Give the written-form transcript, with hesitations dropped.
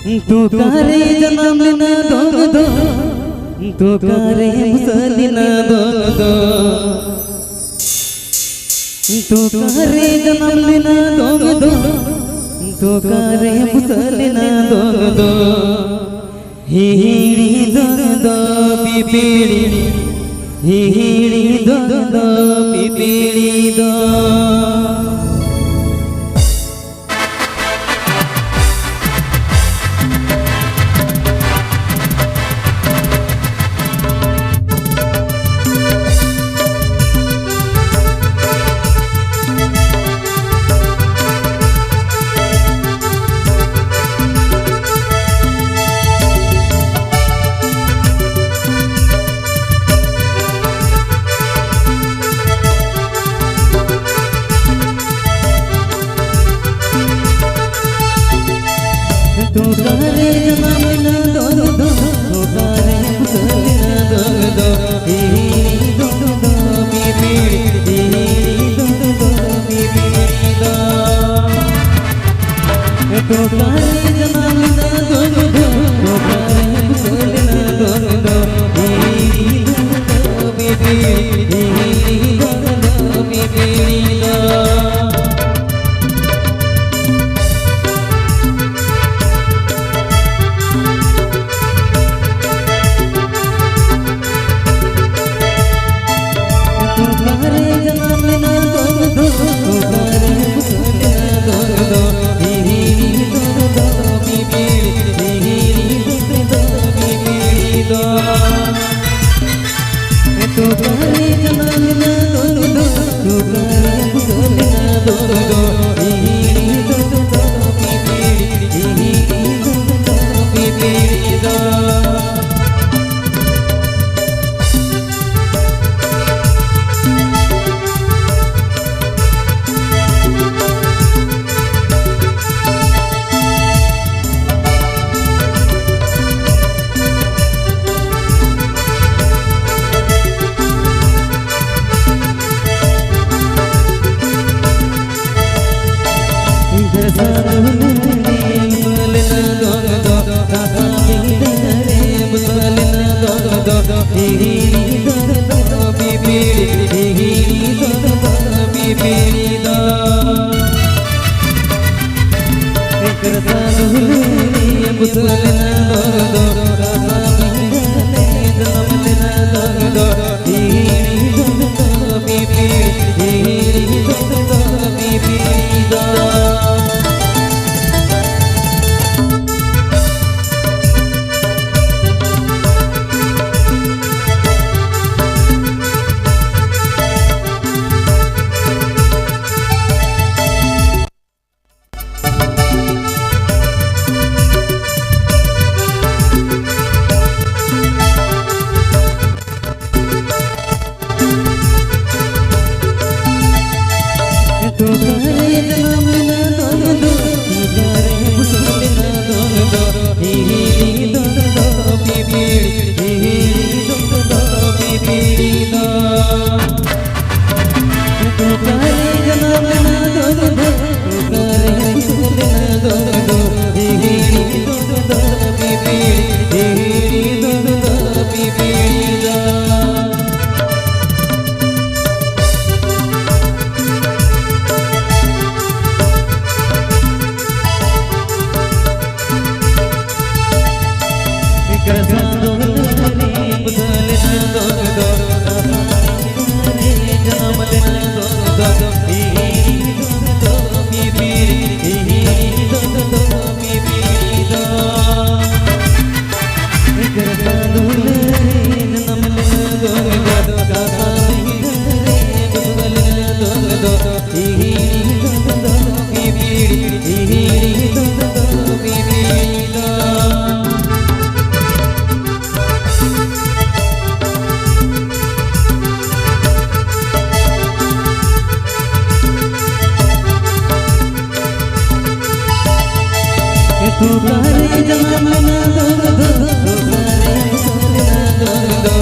तू करे जन्म लेना दो तू करे मुसलिना दो तू करे जन्म लेना दो तू करे मुसलिना दो हिड़ी दो पिपीड़ी हिड़ी दो पिपीड़ी दो तू करे जन्म लेना दो तू करे मुसलिना दो हिड़ी दो पिपीड़ी हिड़ी दो पिपीड़ी दो तू करे जन्म लेना दो तू करे मुसलिना दो हिड़ी दो पिपीड़ी हिड़ी दो पिपीड़ी दो तू करे जन्म लेना दो तू करे मुसलिना दो हिड़ी दो पिपीड़ी हिड़ी दो पिपीड़ी दो तू करे जन्म लेना दो तू करे मुसलिना दो हिड़ी दो पिपीड़ी हिड़ी दो पिपीड़ी दो तू करे जन्म लेना दो तू करे मुसलिना दो हिड़ी दो पिपीड़ी हिड़ी दो पिपीड़ी दो तू करे जन्म लेना दो तू करे मुसलिना दो